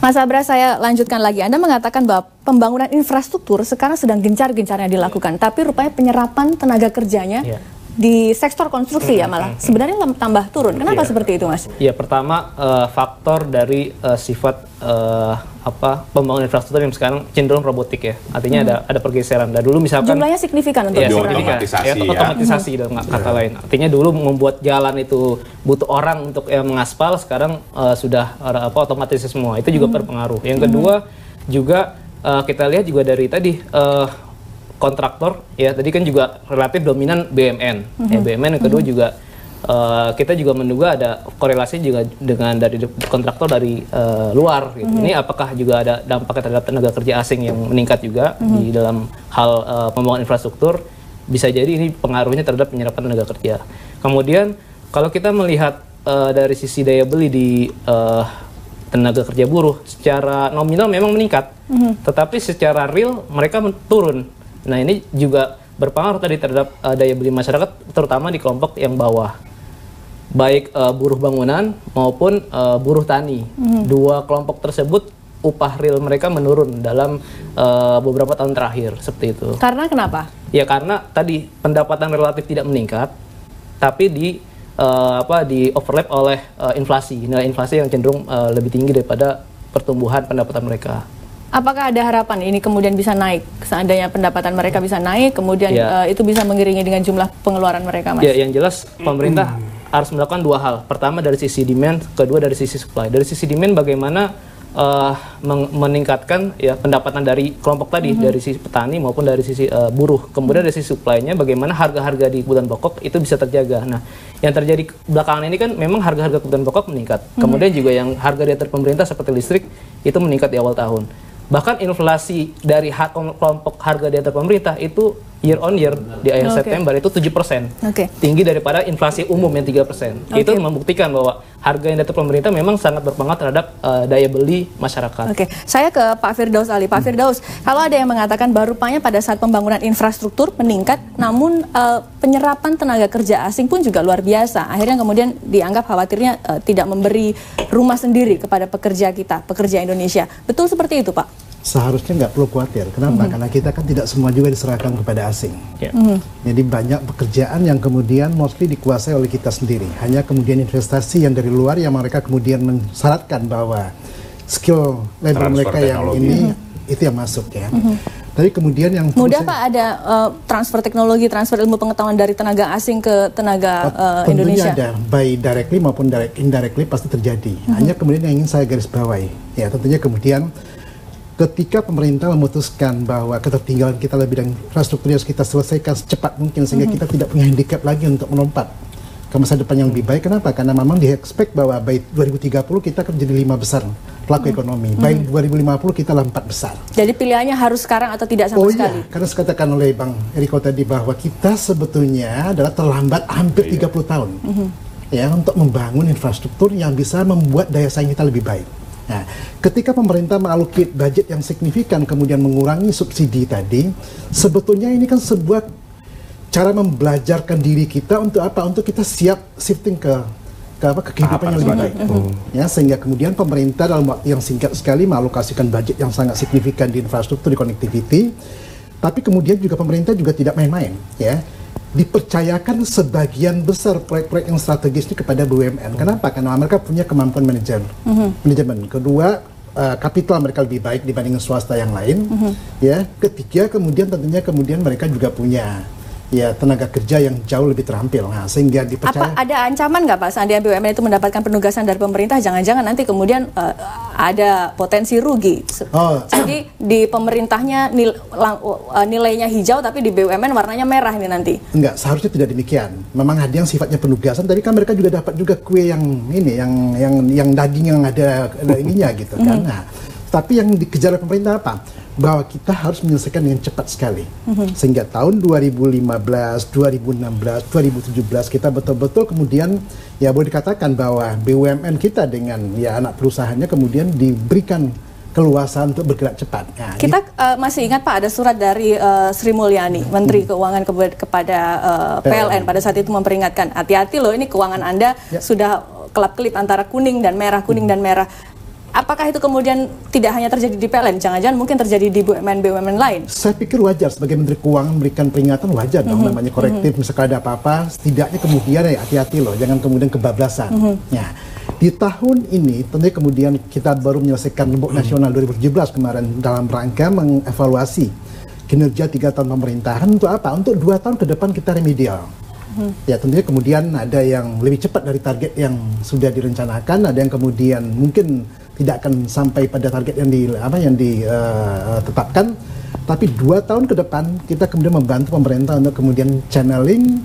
Mas Abra, saya lanjutkan lagi. Anda mengatakan bahwa pembangunan infrastruktur sekarang sedang gencar-gencarnya dilakukan, tapi rupanya penyerapan tenaga kerjanya di sektor konstruksi ya malah sebenarnya tambah turun. Kenapa seperti itu, Mas? Ya, pertama faktor dari sifat pembangunan infrastruktur yang sekarang cenderung robotik ya. Artinya ada pergeseran. Dari dulu misalkan jumlahnya signifikan untuk otomatisasi dalam kata lain. Artinya dulu membuat jalan itu butuh orang untuk mengaspal, sekarang sudah otomatis semua. Itu juga berpengaruh. Yang kedua juga kita lihat juga dari tadi kontraktor ya, tadi kan juga relatif dominan BUMN. BUMN yang kedua juga kita juga menduga ada korelasi juga dengan dari kontraktor dari luar gitu. Ini apakah juga ada dampaknya terhadap tenaga kerja asing yang meningkat juga di dalam hal pembangunan infrastruktur? Bisa jadi ini pengaruhnya terhadap penyerapan tenaga kerja. Kemudian kalau kita melihat dari sisi daya beli di tenaga kerja buruh, secara nominal memang meningkat, tetapi secara real mereka turun. Nah, ini juga berpengaruh tadi terhadap daya beli masyarakat, terutama di kelompok yang bawah, baik buruh bangunan maupun buruh tani. Dua kelompok tersebut upah real mereka menurun dalam beberapa tahun terakhir, seperti itu. Karena kenapa? Ya karena tadi pendapatan relatif tidak meningkat, tapi di overlap oleh inflasi, nilai inflasi yang cenderung lebih tinggi daripada pertumbuhan pendapatan mereka. Apakah ada harapan ini kemudian bisa naik, seandainya pendapatan mereka bisa naik, kemudian itu bisa mengiringi dengan jumlah pengeluaran mereka, Mas? Ya, yang jelas pemerintah harus melakukan dua hal. Pertama dari sisi demand, kedua dari sisi supply. Dari sisi demand bagaimana meningkatkan ya pendapatan dari kelompok tadi, dari sisi petani maupun dari sisi buruh. Kemudian dari sisi supply-nya bagaimana harga-harga di kebutuhan pokok itu bisa terjaga. Nah, yang terjadi belakangan ini kan memang harga-harga kebutuhan pokok meningkat. Kemudian juga yang harga di atas pemerintah seperti listrik itu meningkat di awal tahun. Bahkan inflasi dari kelompok harga di atas pemerintah itu year on year di akhir September itu 7%. Tinggi daripada inflasi umum yang 3%. Itu membuktikan bahwa harga yang di atas pemerintah memang sangat berpengaruh terhadap daya beli masyarakat. Saya ke Pak Firdaus Ali. Pak Firdaus, kalau ada yang mengatakan bahwa rupanya pada saat pembangunan infrastruktur meningkat, namun penyerapan tenaga kerja asing pun juga luar biasa. Akhirnya kemudian dianggap khawatirnya tidak memberi rumah sendiri kepada pekerja kita, pekerja Indonesia. Betul seperti itu, Pak? Seharusnya nggak perlu khawatir. Kenapa? Karena kita kan tidak semua juga diserahkan kepada asing. Jadi banyak pekerjaan yang kemudian mostly dikuasai oleh kita sendiri. Hanya kemudian investasi yang dari luar yang mereka kemudian mensyaratkan bahwa skill labor mereka yang ini itu yang masuk ya. Tapi kemudian yang mudah Pak ada transfer teknologi, transfer ilmu pengetahuan dari tenaga asing ke tenaga Indonesia. Tentunya ada, baik directly maupun indirectly pasti terjadi. Hanya kemudian yang ingin saya garis bawahi, ya tentunya kemudian ketika pemerintah memutuskan bahwa ketertinggalan kita lebih dan infrastruktur harus kita selesaikan secepat mungkin sehingga kita tidak punya handicap lagi untuk melompat ke masa depan yang lebih baik. Kenapa? Karena memang di-expect bahwa by 2030 kita akan menjadi 5 besar pelaku ekonomi. By 2050 kita lah 4 besar. Jadi pilihannya harus sekarang atau tidak sama sekali? Iya, karena dikatakan oleh Bang Eriko tadi bahwa kita sebetulnya adalah terlambat hampir 30 tahun ya untuk membangun infrastruktur yang bisa membuat daya saing kita lebih baik. Nah, ketika pemerintah mengalokasi budget yang signifikan kemudian mengurangi subsidi tadi, sebetulnya ini kan sebuah cara membelajarkan diri kita untuk apa? Untuk kita siap shifting ke kehidupan yang lebih baik. Ya, sehingga kemudian pemerintah dalam waktu yang singkat sekali mengalokasikan budget yang sangat signifikan di infrastruktur, di connectivity. Tapi kemudian juga pemerintah juga tidak main-main, ya. Dipercayakan sebagian besar proyek-proyek yang strategis ini kepada BUMN. Kenapa? Karena mereka punya kemampuan manajemen. Kedua, kapital mereka lebih baik dibanding swasta yang lain. Ya, ketiga, kemudian tentunya mereka juga punya tenaga kerja yang jauh lebih terampil. Nah, sehingga dipercaya. Apa ada ancaman nggak Pak seandainya BUMN itu mendapatkan penugasan dari pemerintah, jangan-jangan nanti kemudian ada potensi rugi. Jadi di pemerintahnya nilainya hijau tapi di BUMN warnanya merah ini nanti. Enggak, seharusnya tidak demikian. Memang ada yang sifatnya penugasan, tapi kan mereka juga dapat juga kue yang ini yang daging yang ada ininya gitu kan. Nah, tapi yang dikejar oleh pemerintah apa? Bahwa kita harus menyelesaikan dengan cepat sekali. Sehingga tahun 2015, 2016, 2017 kita betul-betul kemudian ya boleh dikatakan bahwa BUMN kita dengan anak perusahaannya kemudian diberikan keluasan untuk bergerak cepat. Nah, kita masih ingat Pak ada surat dari Sri Mulyani, Menteri Keuangan kepada PLN pada saat itu memperingatkan, hati-hati loh ini keuangan Anda sudah kelap-kelip antara kuning dan merah, kuning dan merah. apakah itu kemudian tidak hanya terjadi di PLN, jangan-jangan mungkin terjadi di BUMN lain? Saya pikir wajar sebagai Menteri Keuangan memberikan peringatan, wajar dong, namanya korektif. Misalkan ada apa-apa, setidaknya kemudian ya hati-hati loh, jangan kemudian kebablasan. Ya, di tahun ini tentunya kemudian kita baru menyelesaikan Rembuk Nasional 2017 kemarin dalam rangka mengevaluasi kinerja 3 tahun pemerintahan. Untuk apa? Untuk 2 tahun ke depan kita remedial. Ya, tentunya kemudian ada yang lebih cepat dari target yang sudah direncanakan, ada yang kemudian mungkin tidak akan sampai pada target yang ditetapkan. Tapi 2 tahun ke depan kita kemudian membantu pemerintah untuk kemudian channeling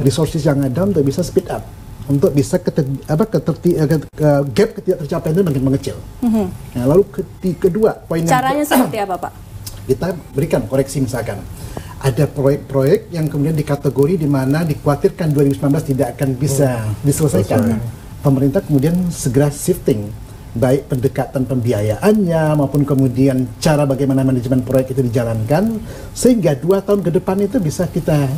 resources yang ada untuk bisa speed up, untuk bisa gap ketidaktercapaian itu makin mengecil. Nah, lalu kedua poin caranya seperti apa, Pak? Kita berikan koreksi, misalkan ada proyek-proyek yang kemudian dikategori di mana dikhawatirkan 2019 tidak akan bisa diselesaikan. Pemerintah kemudian segera shifting, baik pendekatan pembiayaannya maupun kemudian cara bagaimana manajemen proyek itu dijalankan, sehingga 2 tahun ke depan itu bisa kita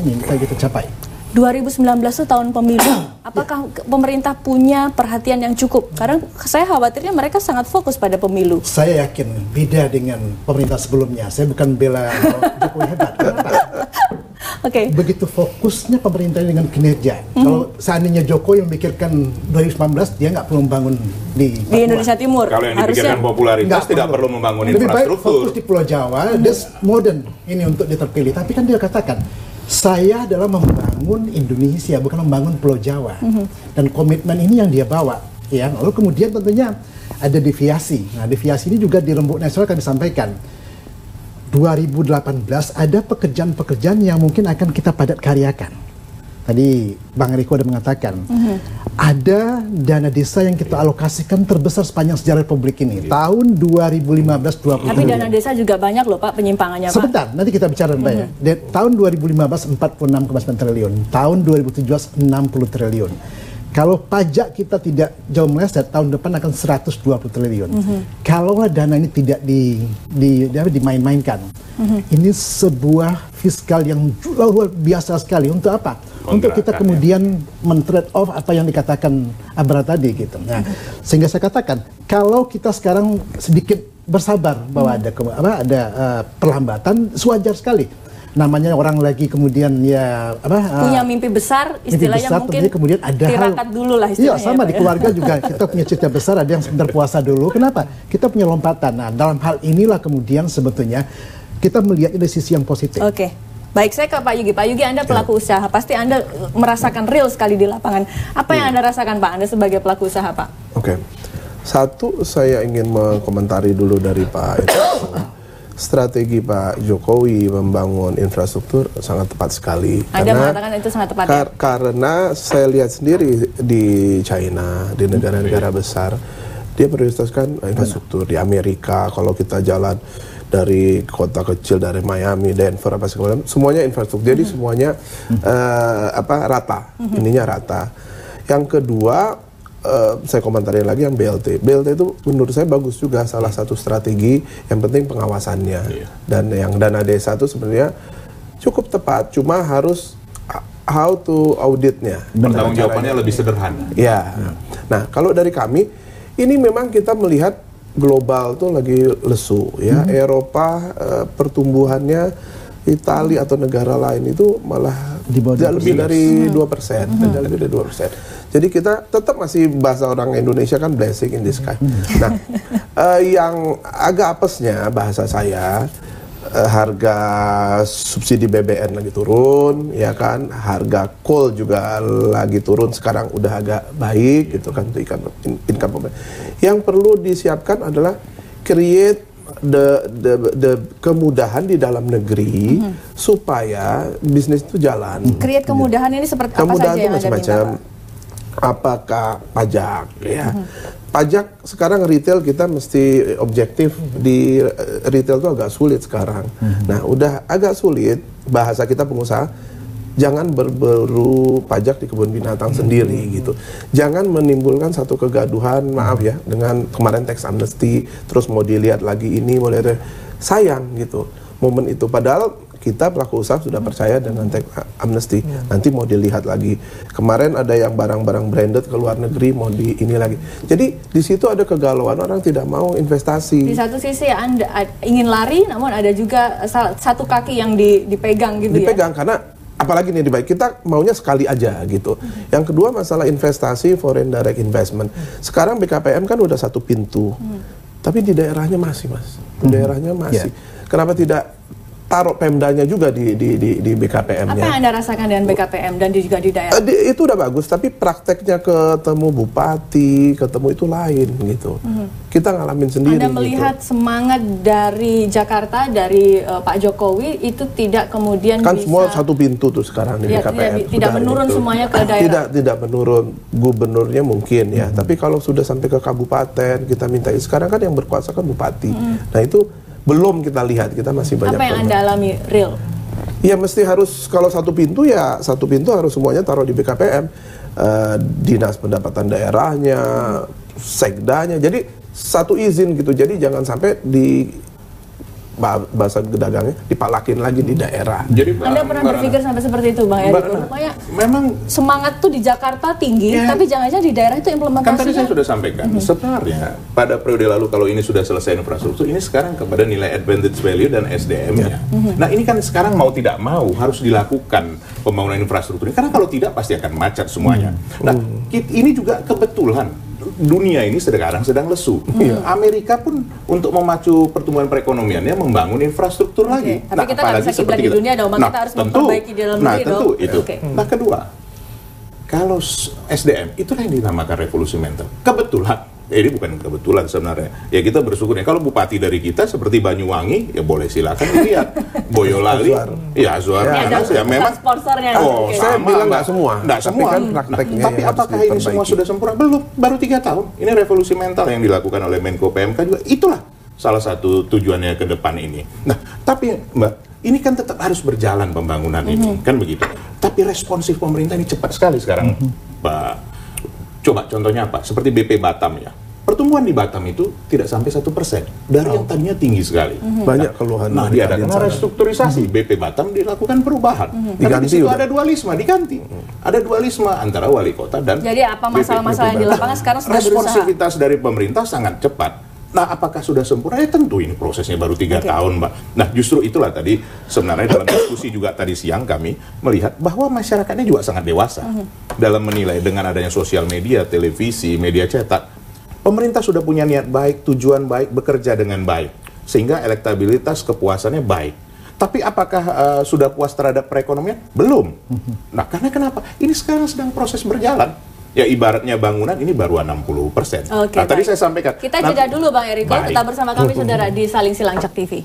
capai. 2019 itu tahun pemilu. Apakah pemerintah punya perhatian yang cukup? Karena saya khawatirnya mereka sangat fokus pada pemilu. Saya yakin beda dengan pemerintah sebelumnya. Saya bukan bela Jokowi hebat. Oke. Begitu fokusnya pemerintah dengan kinerja. Kalau seandainya Jokowi memikirkan 2019, dia nggak perlu membangun di Indonesia Timur. Kalau yang dipikirkan popularitas tidak perlu membangun lebih infrastruktur. Baik fokus di Pulau Jawa, modern ini untuk dia terpilih. Tapi kan dia katakan, saya adalah membangun Indonesia, bukan membangun Pulau Jawa. Dan komitmen ini yang dia bawa. Ya. Lalu kemudian tentunya ada deviasi. Nah, deviasi ini juga di Rembuk Nasional kami sampaikan. 2018 ada pekerjaan-pekerjaan yang mungkin akan kita padat karyakan. Tadi Bang Riko ada mengatakan, ada dana desa yang kita alokasikan terbesar sepanjang sejarah Republik ini. Tahun 2015-2020. Tapi dana desa juga banyak loh Pak penyimpangannya Pak. Sebentar, nanti kita bicara banyak. Tahun 2015 46,9 triliun, tahun 2017 60 triliun. Kalau pajak kita tidak jauh meleset, tahun depan akan 120 triliun. Kalau dana ini tidak dimain-mainkan, ini sebuah fiskal yang luar biasa sekali. Untuk apa? Untuk kita kemudian men-trade off apa yang dikatakan Abra tadi gitu. Nah, sehingga saya katakan, kalau kita sekarang sedikit bersabar bahwa ada perlambatan, sewajar sekali. Namanya orang lagi kemudian punya mimpi besar, istilahnya mungkin kemudian ada tirakat dulu lah istilahnya. Iya, sama di keluarga juga kita punya cita besar, ada yang sebentar puasa dulu. Kenapa? Kita punya lompatan. Nah, dalam hal inilah kemudian sebetulnya kita melihat dari sisi yang positif. Oke. Baik, saya ke Pak Yugi. Pak Yugi, Anda pelaku usaha, pasti Anda merasakan real sekali di lapangan. Apa yang Anda rasakan, Pak? Anda sebagai pelaku usaha, Pak? Oke. Satu, saya ingin mengomentari dulu dari Pak Eko. Strategi Pak Jokowi membangun infrastruktur sangat tepat sekali. Anda mengatakan itu sangat tepat ya? Karena saya lihat sendiri di China, di negara-negara besar, dia prioritaskan infrastruktur. Di Amerika, kalau kita jalan dari kota kecil, dari Miami, Denver, apa segala macam, semuanya infrastruktur. Jadi semuanya rata, ininya rata. Yang kedua, saya komentarin lagi yang BLT. BLT itu menurut saya bagus juga, salah satu strategi, yang penting pengawasannya. Dan yang dana desa itu sebenarnya cukup tepat, cuma harus how to auditnya. Pertanggung jawabannya lebih sederhana. Ya. Nah, kalau dari kami, ini memang kita melihat global tuh lagi lesu, ya. Eropa pertumbuhannya, Italia atau negara lain itu malah lebih dari 2%, lebih dari 2%. Jadi kita tetap masih bahasa orang Indonesia kan blessing in disguise. Nah, yang agak apesnya bahasa saya, harga subsidi BBM lagi turun, ya kan, harga coal juga lagi turun, sekarang udah agak baik gitu kan, income. Yang perlu disiapkan adalah create the kemudahan di dalam negeri supaya bisnis itu jalan. Create kemudahan ini seperti apa saja yang Anda minta, Pak? Apakah pajak, ya? Pajak sekarang retail kita mesti objektif, di retail itu agak sulit sekarang. Nah, udah agak sulit, bahasa kita pengusaha, jangan berburu pajak di kebun binatang sendiri gitu. Jangan menimbulkan satu kegaduhan, maaf ya, dengan kemarin tax amnesty, terus mau dilihat lagi ini, mau lihat sayang gitu momen itu. Padahal kita pelaku usaha sudah percaya dengan tax amnesty. Nanti mau dilihat lagi. Kemarin ada yang barang-barang branded ke luar negeri mau di ini lagi. Jadi di situ ada kegalauan, orang tidak mau investasi. Di satu sisi Anda ingin lari, namun ada juga satu kaki yang dipegang gitu ya. Dipegang karena apalagi nih dibaik, kita maunya sekali aja gitu. Yang kedua masalah investasi, foreign direct investment. Sekarang BKPM kan udah satu pintu. Tapi di daerahnya masih, Mas. Di daerahnya masih. Kenapa tidak taruh Pemdanya juga di BKPM-nya? Apa yang Anda rasakan dengan BKPM dan juga di daerah? Itu udah bagus, tapi prakteknya ketemu bupati, ketemu itu lain gitu. Kita ngalamin sendiri. Anda melihat gitu. Semangat dari Jakarta, dari Pak Jokowi itu tidak kemudian kan bisa... semua satu pintu tuh sekarang di BKPM. Tidak menurun gitu. semuanya ke daerah? Tidak menurun. Gubernurnya mungkin ya, tapi kalau sudah sampai ke kabupaten, kita minta. Sekarang kan yang berkuasa kan bupati. Nah itu belum kita lihat, kita masih banyak. Apa yang Anda alami real? Ya mesti harus, kalau satu pintu ya satu pintu harus semuanya taruh di BKPM. Dinas pendapatan daerahnya, sekdanya, jadi satu izin gitu. Jadi jangan sampai di bahasa gedagangnya dipalakin lagi di daerah. Jadi Anda pernah berpikir sampai seperti itu, Bang Eriko? Rupanya memang semangat tuh di Jakarta tinggi, tapi jangan-jangan di daerah itu implementasinya. kan tadi saya sudah sampaikan, sebenarnya pada periode lalu kalau ini sudah selesai infrastruktur, ini sekarang kepada nilai advantage value dan SDM-nya. Nah ini kan sekarang mau tidak mau harus dilakukan pembangunan infrastruktur ini, karena kalau tidak pasti akan macet semuanya. Nah ini juga kebetulan dunia ini sekarang sedang lesu. Amerika pun untuk memacu pertumbuhan perekonomiannya membangun infrastruktur lagi. Tapi kita nggak bisa kiblat di dunia dong, kita harus memperbaiki di dalam negeri dong. Itu. Nah kedua, kalau SDM itulah yang dinamakan revolusi mental. Kebetulan, ini bukan kebetulan sebenarnya. Ya kita bersyukur ya. Kalau bupati dari kita seperti Banyuwangi, ya boleh silakan dilihat. Boyolali, ya Azwar Anas ya memang. Sponsornya. Saya bilang nggak semua. Nggak semua. Tapi kan prakteknya tapi apakah ini semua sudah sempurna? Belum. Baru 3 tahun. Ini revolusi mental yang dilakukan oleh Menko PMK juga. Itulah salah satu tujuannya ke depan ini. Nah, tapi Mbak, ini kan tetap harus berjalan pembangunan ini, kan begitu. Tapi responsif pemerintah ini cepat sekali sekarang, Mbak. Coba contohnya apa? Seperti BP Batam ya. Pertumbuhan di Batam itu tidak sampai 1% dari yang tadinya tinggi sekali. Banyak keluhan. Nah, diadakan restrukturisasi. BP Batam dilakukan perubahan. Tapi di situ ada dualisme, diganti. Ada dualisme antara wali kota dan jadi apa masalah-masalah yang di lapangan sekarang sudah berusaha. Responsivitas dari pemerintah sangat cepat. Nah, apakah sudah sempurna? Ya tentu ini prosesnya baru 3 tahun, Mbak. Nah, justru itulah tadi sebenarnya dalam diskusi juga tadi siang kami melihat bahwa masyarakatnya juga sangat dewasa dalam menilai dengan adanya sosial media, televisi, media cetak. Pemerintah sudah punya niat baik, tujuan baik, bekerja dengan baik. Sehingga elektabilitas, kepuasannya baik. Tapi apakah sudah puas terhadap perekonomian? Belum. Nah, karena kenapa? Ini sekarang sedang proses berjalan. Ya ibaratnya bangunan ini baru 60%. Nah, tadi saya sampaikan. Kita jeda dulu Bang Eriko, tetap bersama kami saudara di Saling Silangcak TV.